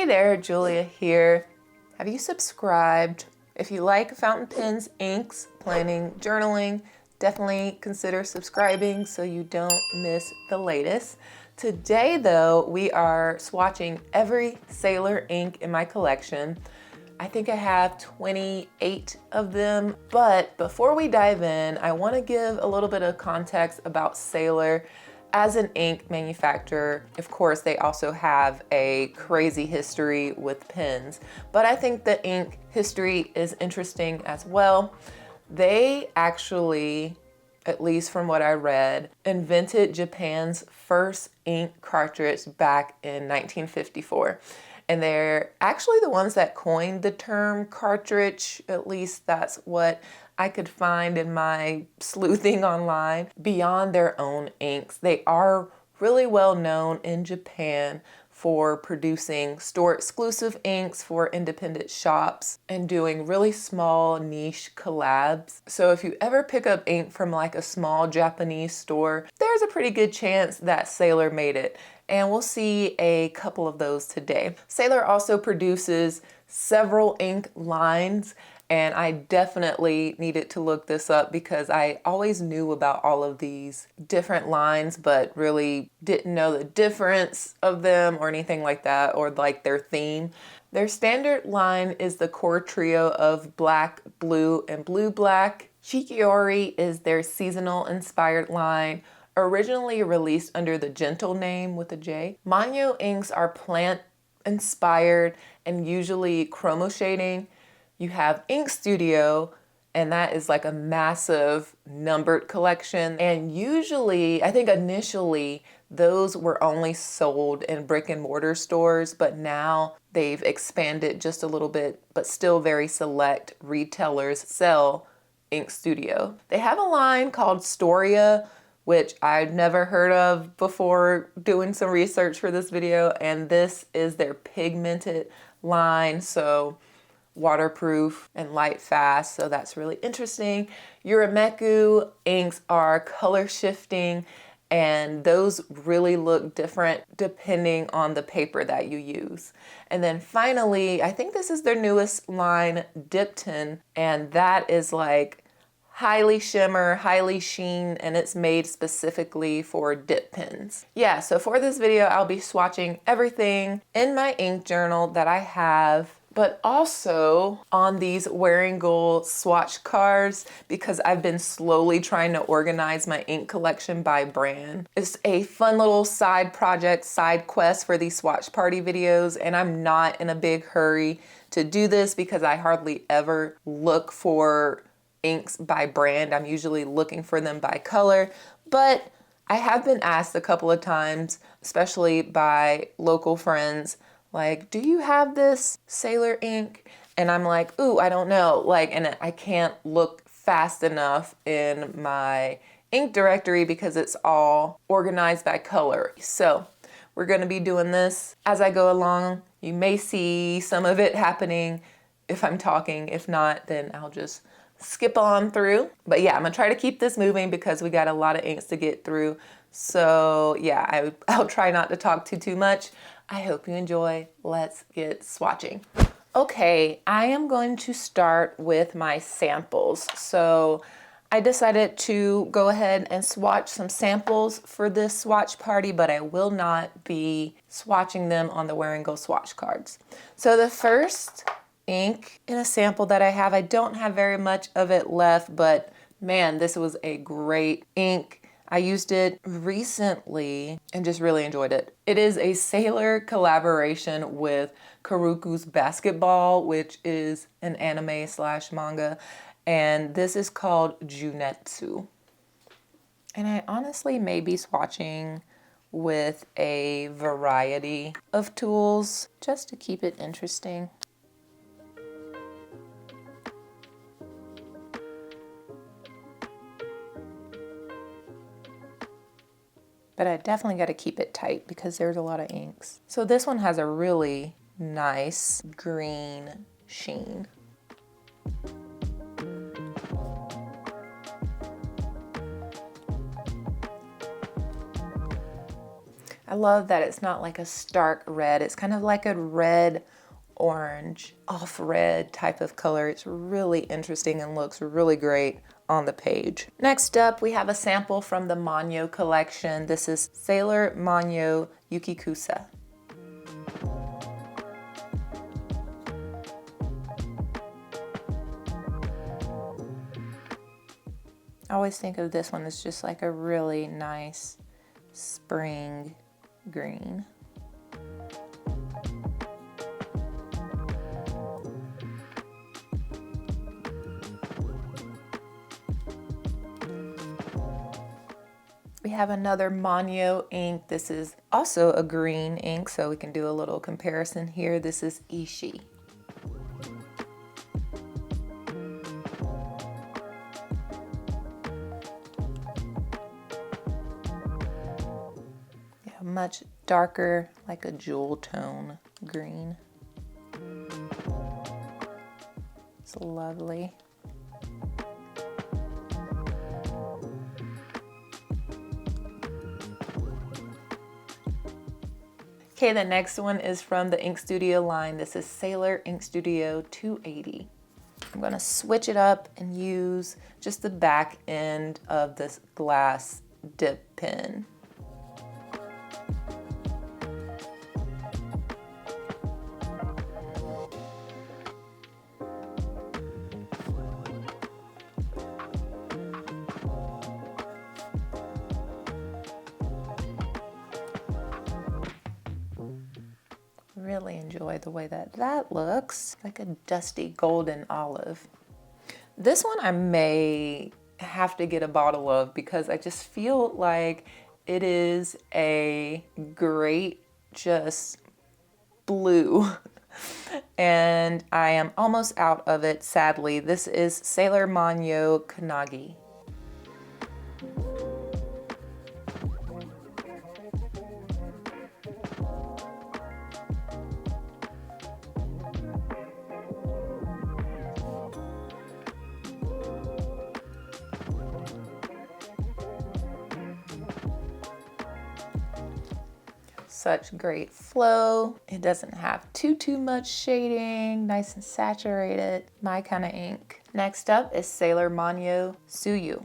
Hey there, Julia here. Have you subscribed? If you like fountain pens, inks, planning, journaling, definitely consider subscribing so you don't miss the latest. Today though, we are swatching every Sailor ink in my collection. I think I have 28 of them, but before we dive in, I want to give a little bit of context about Sailor. As an ink manufacturer, of course, they also have a crazy history with pens, but I think the ink history is interesting as well. They actually, at least from what I read, invented Japan's first ink cartridge back in 1954. And they're actually the ones that coined the term cartridge, at least that's what I could find in my sleuthing online. Beyond their own inks, they are really well known in Japan for producing store exclusive inks for independent shops and doing really small niche collabs. So if you ever pick up ink from like a small Japanese store, there's a pretty good chance that Sailor made it. And we'll see a couple of those today. Sailor also produces several ink lines, and I definitely needed to look this up because I always knew about all of these different lines, but really didn't know the difference of them or anything like that, or like their theme. Their standard line is the core trio of black, blue, and blue black. Shikiori is their seasonal inspired line, originally released under the Gentle name with a J. Manyo inks are plant inspired and usually chromo shading. You have Ink Studio, and that is like a massive numbered collection. And usually, I think initially, those were only sold in brick and mortar stores, but now they've expanded just a little bit, but still very select retailers sell Ink Studio. They have a line called Storia, which I'd never heard of before doing some research for this video, and this is their pigmented line, so waterproof and light fast, so that's really interesting. Urameku inks are color shifting, and those really look different depending on the paper that you use. And then finally, I think this is their newest line, Dipton, and that is like highly shimmer, highly sheen, and it's made specifically for dip pens. Yeah, so for this video, I'll be swatching everything in my ink journal that I have, but also on these Wearing Gold swatch cards because I've been slowly trying to organize my ink collection by brand. It's a fun little side project, side quest for these swatch party videos, and I'm not in a big hurry to do this because I hardly ever look for inks by brand. I'm usually looking for them by color, but I have been asked a couple of times, especially by local friends, like, do you have this Sailor ink? And I'm like, ooh, I don't know. Like, and I can't look fast enough in my ink directory because it's all organized by color. So we're gonna be doing this as I go along. You may see some of it happening if I'm talking. If not, then I'll just skip on through. But yeah, I'm gonna try to keep this moving because we got a lot of inks to get through. So yeah, I'll try not to talk too much. I hope you enjoy. Let's get swatching. Okay, I am going to start with my samples. So I decided to go ahead and swatch some samples for this swatch party, but I will not be swatching them on the Wearing Gold swatch cards. So the first ink in a sample that I have, I don't have very much of it left, but man, this was a great ink. I used it recently and just really enjoyed it. It is a Sailor collaboration with Karuku's Basketball, which is an anime / manga, and this is called Jou-Netsu. And I honestly may be swatching with a variety of tools just to keep it interesting. But I definitely got to keep it tight because there's a lot of inks. So this one has a really nice green sheen. I I love that it's not like a stark red. It's kind of like a red orange, off red type of color. It's really interesting and looks really great on the page. Next up, we have a sample from the Manyo collection. This is Sailor Manyo Yukikusa. I always think of this one as just like a really nice spring green. We have another Manyo ink. This is also a green ink, so we can do a little comparison here. This is Ishii. Yeah, much darker, like a jewel tone green. It's lovely. Okay, the next one is from the Ink Studio line. This is Sailor Ink Studio 280. I'm gonna switch it up and use just the back end of this glass dip pen. Really enjoy the way that looks, like a dusty golden olive. This one I may have to get a bottle of because I just feel like it is a great just blue and I am almost out of it, sadly. This is Sailor Manyo Kanagi. Such great flow. It doesn't have too much shading, nice and saturated, my kind of ink. Next up is Sailor Manyo Tsuyu.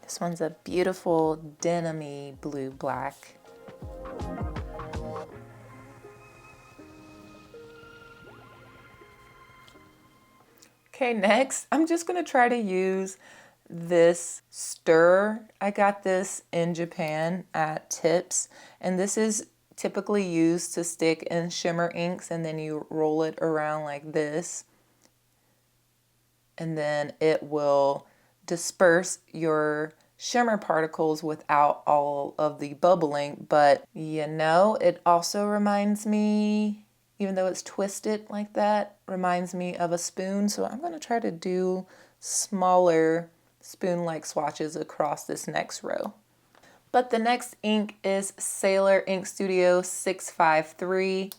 This one's a beautiful denim-y blue-black. Okay, next, I'm just gonna try to use this stir. I got this in Japan at TIPS, and this is typically used to stick in shimmer inks, and then you roll it around like this, and then it will disperse your shimmer particles without all of the bubbling. But you know, it also reminds me, even though it's twisted like that, reminds me of a spoon. So I'm gonna try to do smaller spoon-like swatches across this next row. But the next ink is Sailor Ink Studio 653.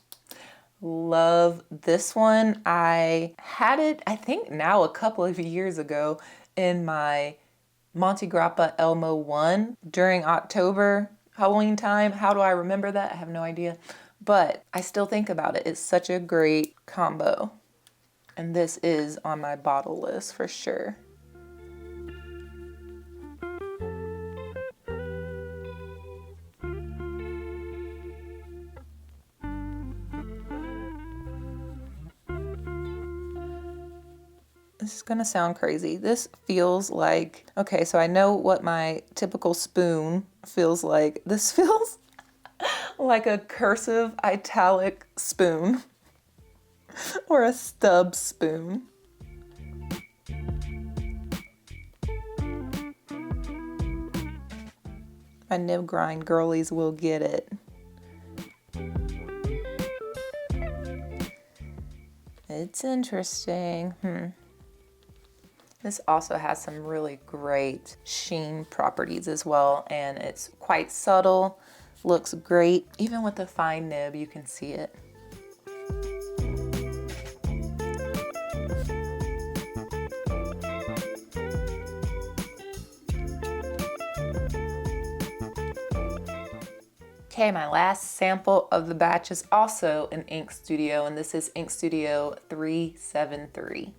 Love this one. I had it, I think now a couple of years ago in my Monte Grappa Elmo 1 during October, Halloween time. How do I remember that? I have no idea. But I still think about it. It's such a great combo. And this is on my bottle list for sure. This is gonna sound crazy. This feels like, okay, so I know what my typical spoon feels like. This feels like a cursive italic spoon or a stub spoon. My nib grind girlies will get it. It's interesting. This also has some really great sheen properties as well, and it's quite subtle, looks great. Even with the fine nib, you can see it. Okay, my last sample of the batch is also an Ink Studio, and this is Ink Studio 373.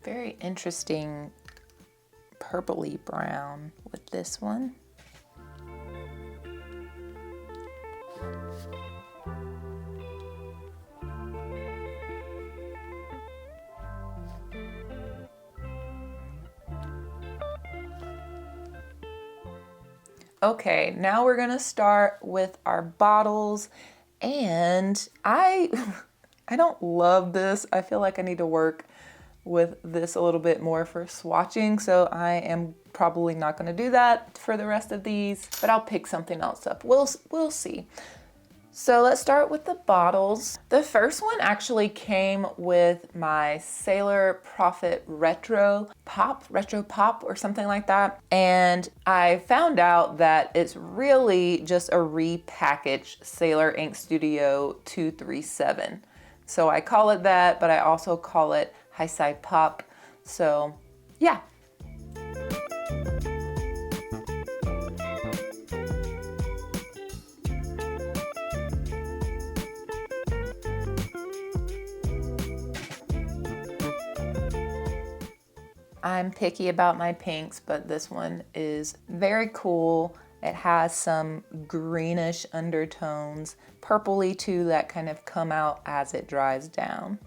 Very interesting purpley brown with this one. Okay, now we're gonna start with our bottles, and I don't love this. I feel like I need to work with this a little bit more for swatching, so I am probably not gonna do that for the rest of these, but I'll pick something else up. We'll see. So let's start with the bottles. The first one actually came with my Sailor Prophet Retro Pop or something like that. And I found out that it's really just a repackaged Sailor Ink Studio 237. So I call it that, but I also call it High Side Pop. So yeah. I'm picky about my pinks, but this one is very cool. It has some greenish undertones, purpley too, that kind of come out as it dries down.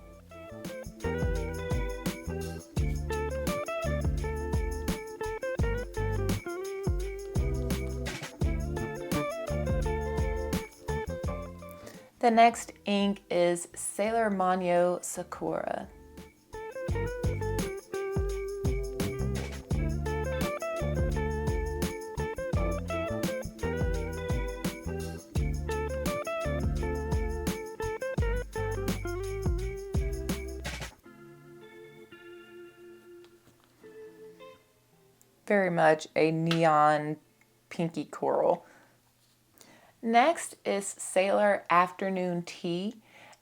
The next ink is Sailor Manyo Sakura. Very much a neon pinky coral. Next is Sailor Afternoon Tea,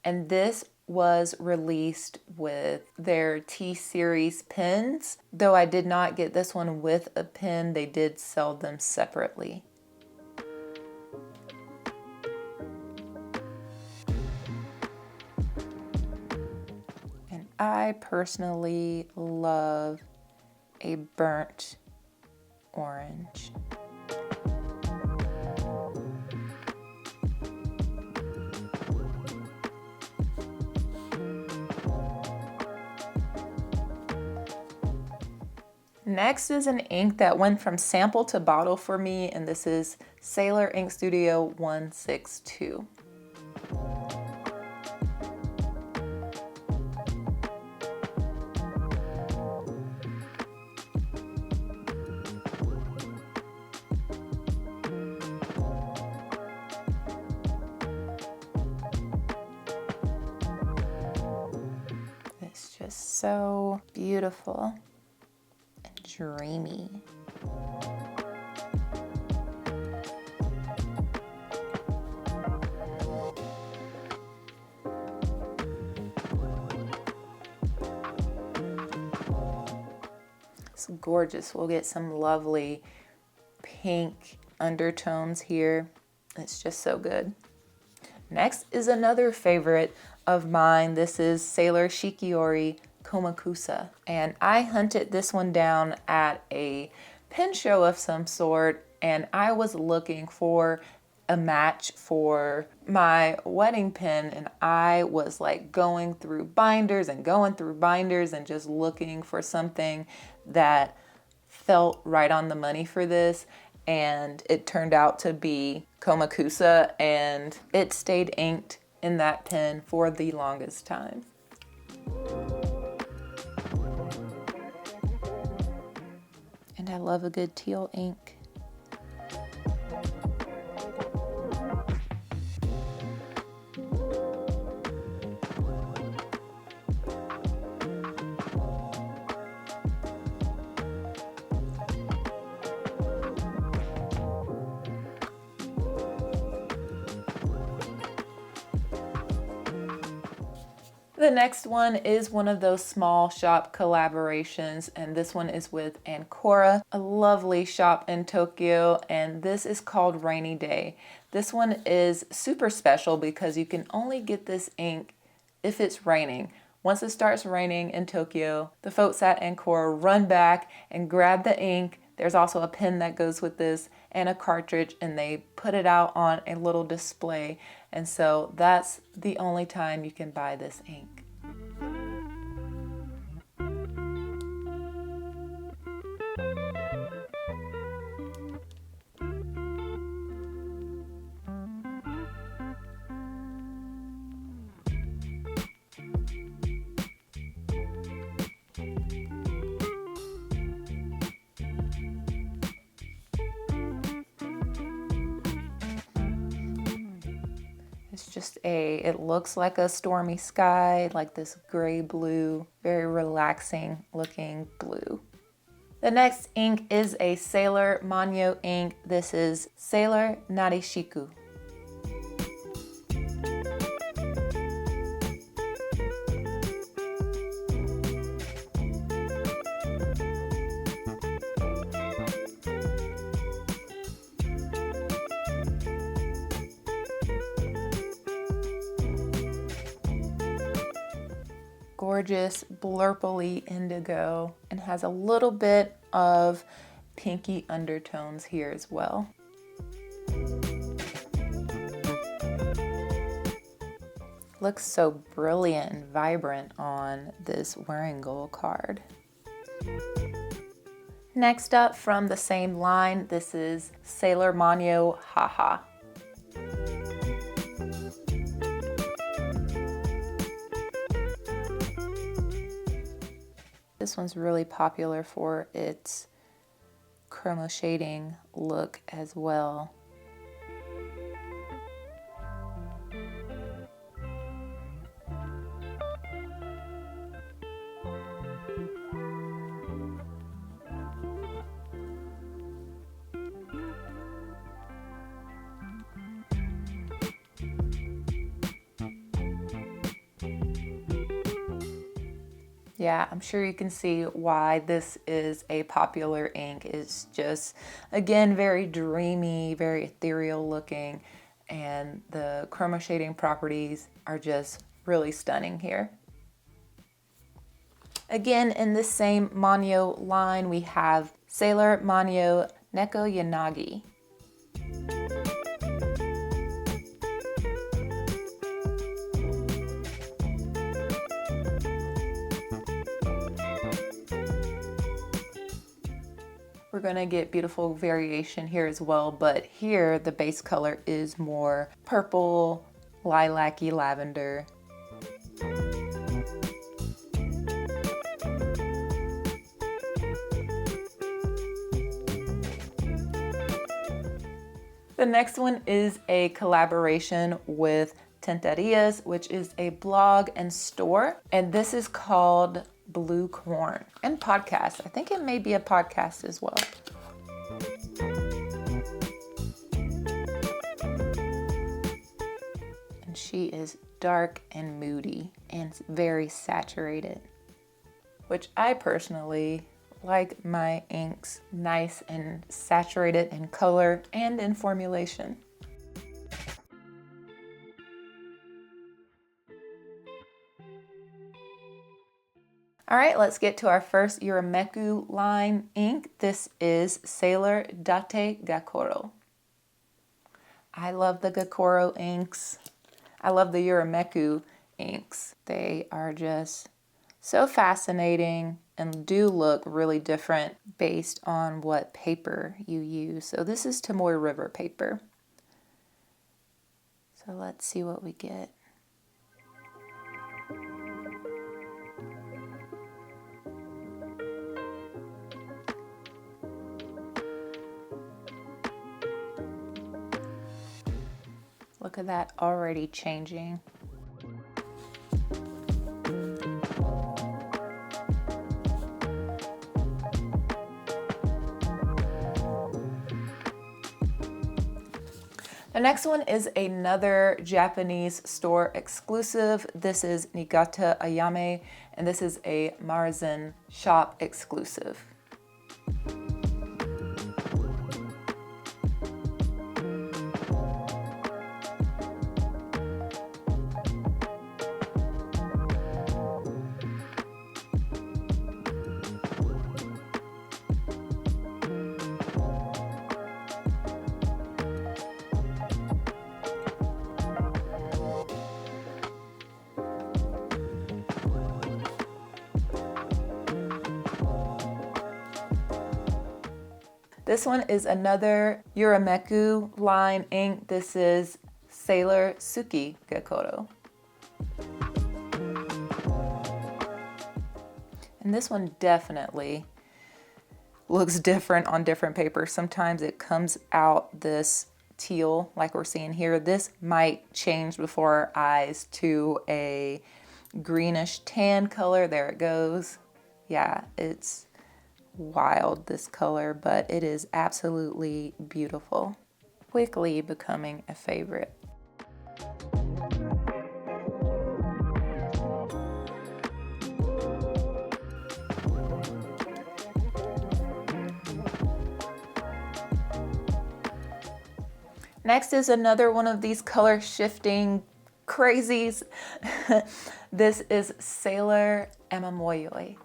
and this was released with their Tea series pens. Though I did not get this one with a pen, they did sell them separately. And I personally love a burnt orange. Next is an ink that went from sample to bottle for me, and this is Sailor Ink Studio 162. It's just so beautiful. Dreamy. It's gorgeous. We'll get some lovely pink undertones here. It's just so good. Next is another favorite of mine. This is Sailor Shikiori Komakusa, and I hunted this one down at a pen show of some sort, and I was looking for a match for my wedding pen, and I was like going through binders and just looking for something that felt right on the money for this, and it turned out to be Komakusa, and it stayed inked in that pen for the longest time. And I love a good teal ink. The next one is one of those small shop collaborations, and this one is with Ancora, a lovely shop in Tokyo, and this is called Rainy Day. This one is super special because you can only get this ink if it's raining. Once it starts raining in Tokyo, the folks at Ancora run back and grab the ink. There's also a pen that goes with this and a cartridge, and they put it out on a little display. And so that's the only time you can buy this ink. It's just it looks like a stormy sky, like this gray blue, very relaxing looking blue. The next ink is a Sailor Manyo ink. This is Sailor Narishiku. Gorgeous blurply indigo, and has a little bit of pinky undertones here as well. Looks so brilliant and vibrant on this Wearing card. Next up from the same line, this is Sailor Manyo Haha. This one's really popular for its chroma shading look as well. Yeah, I'm sure you can see why this is a popular ink. It's just, again, very dreamy, very ethereal looking, and the chroma shading properties are just really stunning here. Again, in this same Manyo line, we have Sailor Manyo Neko Yanagi. We're gonna get beautiful variation here as well, but here the base color is more purple, lilac-y lavender. The next one is a collaboration with Tinterias, which is a blog and store, and this is called Blue Corn and podcast. I think it may be a podcast as well. And she is dark and moody and very saturated, which I personally like my inks nice and saturated in color and in formulation. All right, let's get to our first Urameku line ink. This is Sailor Date Gakoro. I love the Gakoro inks. I love the Urameku inks. They are just so fascinating and do look really different based on what paper you use. So this is Tomoe River paper. So let's see what we get. Look at that already changing. The next one is another Japanese store exclusive. This is Niigata Ayame, and this is a Marzen shop exclusive. This one is another Urameku line ink. This is Sailor Suki Gekoro. And this one definitely looks different on different papers. Sometimes it comes out this teal like we're seeing here. This might change before our eyes to a greenish tan color. There it goes. Yeah, it's wild, this color, but it is absolutely beautiful. Quickly becoming a favorite. Next is another one of these color shifting crazies. This is Sailor Amamoyoi.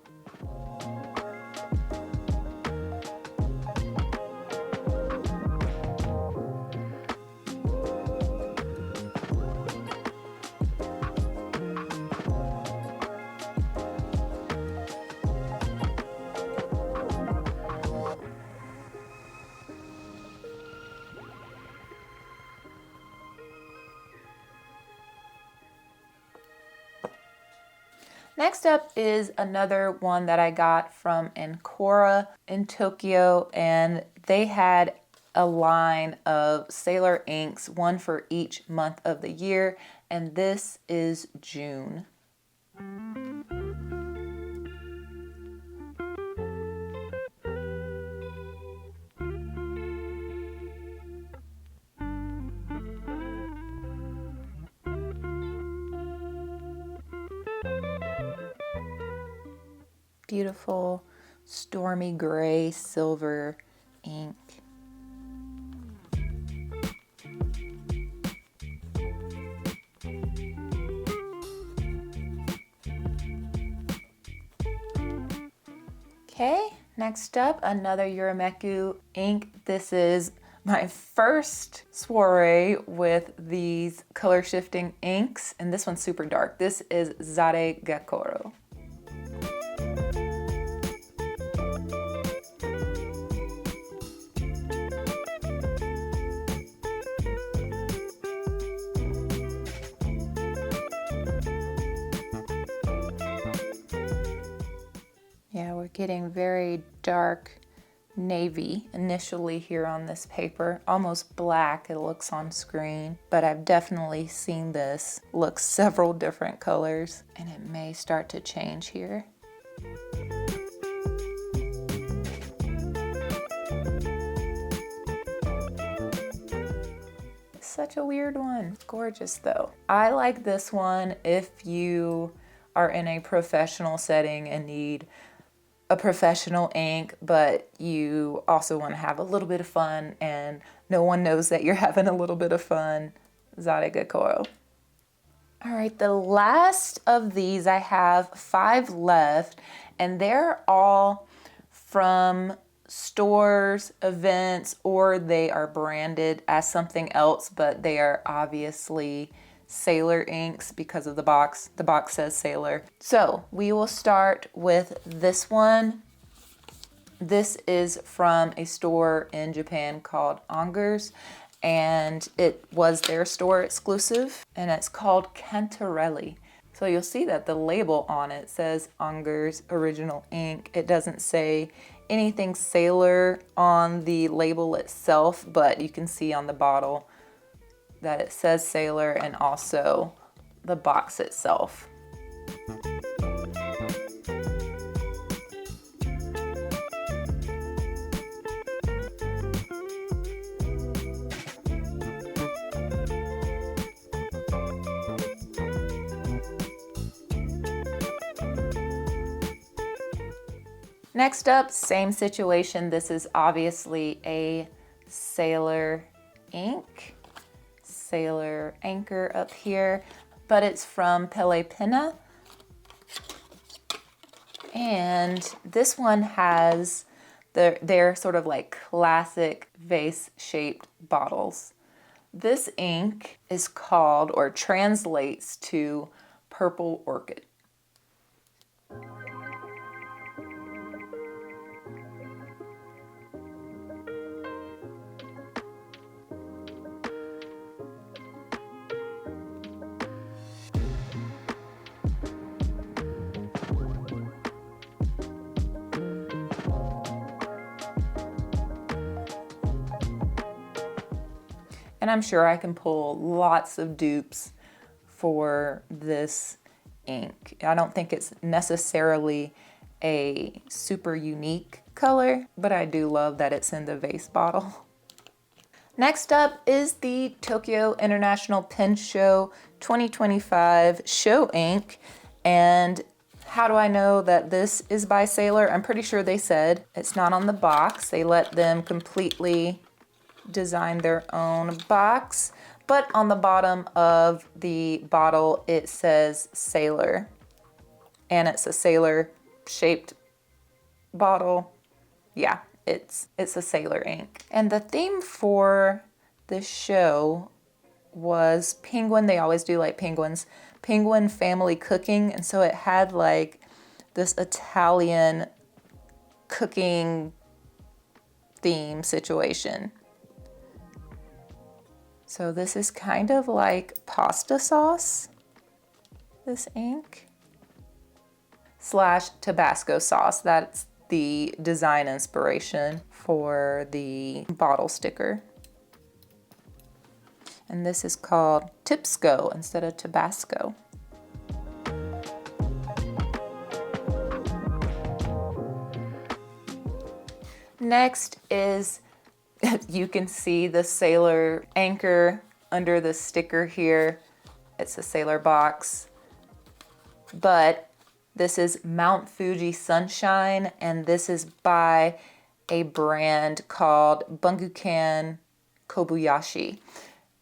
Next up is another one that I got from Ancora in Tokyo, and they had a line of Sailor inks, one for each month of the year, and this is June. Beautiful stormy gray silver ink. Okay, next up, another Urameku ink. This is my first soiree with these color shifting inks, and this one's super dark. This is Zare Gekoro. Yeah, we're getting very dark navy initially here on this paper, almost black it looks on screen, but I've definitely seen this look several different colors, and it may start to change here. Such a weird one. It's gorgeous though. I like this one if you are in a professional setting and need a professional ink, but you also want to have a little bit of fun and no one knows that you're having a little bit of fun. Zare Gekoro. All right, the last of these, I have 5 left, and they're all from stores, events, or they are branded as something else, but they are obviously Sailor inks because of the box. The box says Sailor. So we will start with this one. This is from a store in Japan called Angers, and it was their store exclusive, and it's called Kantarelli. So you'll see that the label on it says Angers Original Ink. It doesn't say anything Sailor on the label itself, but you can see on the bottle that it says Sailor and also the box itself. Next up, same situation. This is obviously a Sailor ink, Sailor Anchor up here, but it's from Pele Penna. And this one has their sort of like classic vase-shaped bottles. This ink is called, or translates to, Purple Orchid. And I'm sure I can pull lots of dupes for this ink. I don't think it's necessarily a super unique color, but I do love that it's in the vase bottle. Next up is the Tokyo International Pen Show 2025 show ink. And how do I know that this is by Sailor? I'm pretty sure they said it's not on the box. They let them completely design their own box, but on the bottom of the bottle it says Sailor, and it's a Sailor shaped bottle. Yeah, it's a Sailor ink. And the theme for this show was penguin. They always do like penguins, penguin family cooking, and so it had like this Italian cooking theme situation. So this is kind of like pasta sauce, this ink, / Tabasco sauce. That's the design inspiration for the bottle sticker. And this is called TIPSCO instead of Tabasco. Next is, you can see the Sailor anchor under the sticker here. It's a Sailor box, but this is Mount Fuji Sunshine, and this is by a brand called Bungukan Kobayashi.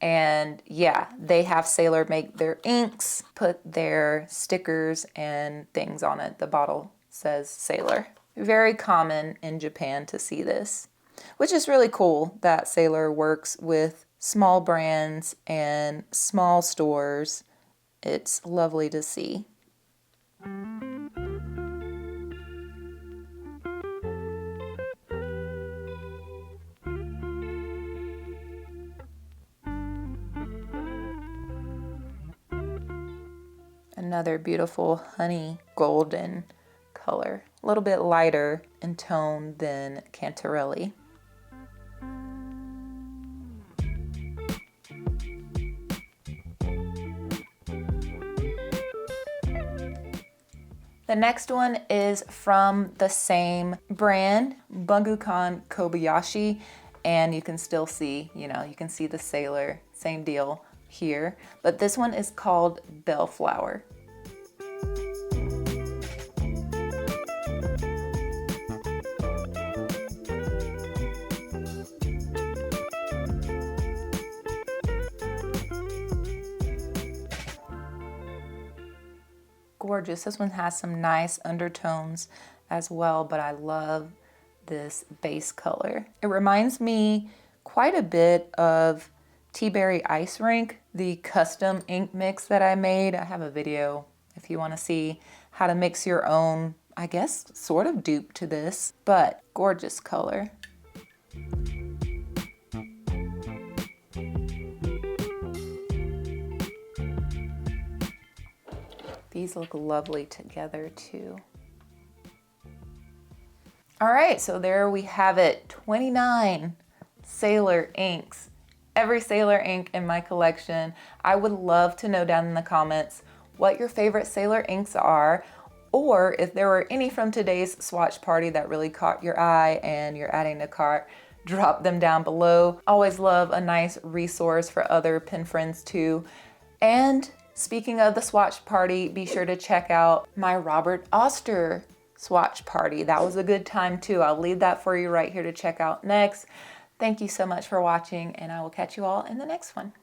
And yeah, they have Sailor make their inks, put their stickers and things on it. The bottle says Sailor. Very common in Japan to see this, which is really cool that Sailor works with small brands and small stores. It's lovely to see. Another beautiful honey golden color, a little bit lighter in tone than Kantarelli. The next one is from the same brand, Bungukan Kobayashi, and you can still see, you can see the Sailor, same deal here, but this one is called Bellflower. Gorgeous. This one has some nice undertones as well, but I love this base color. It reminds me quite a bit of Tea Berry Ice Rink, the custom ink mix that I made. I have a video if you want to see how to mix your own, I guess, sort of dupe to this, but gorgeous color. These look lovely together too. All right, so there we have it, 29 Sailor inks. Every Sailor ink in my collection. I would love to know down in the comments what your favorite Sailor inks are, or if there were any from today's swatch party that really caught your eye and you're adding to cart, drop them down below. Always love a nice resource for other pen friends too. And speaking of the swatch party, be sure to check out my Robert Oster swatch party. That was a good time too. I'll leave that for you right here to check out next. Thank you so much for watching, and I will catch you all in the next one.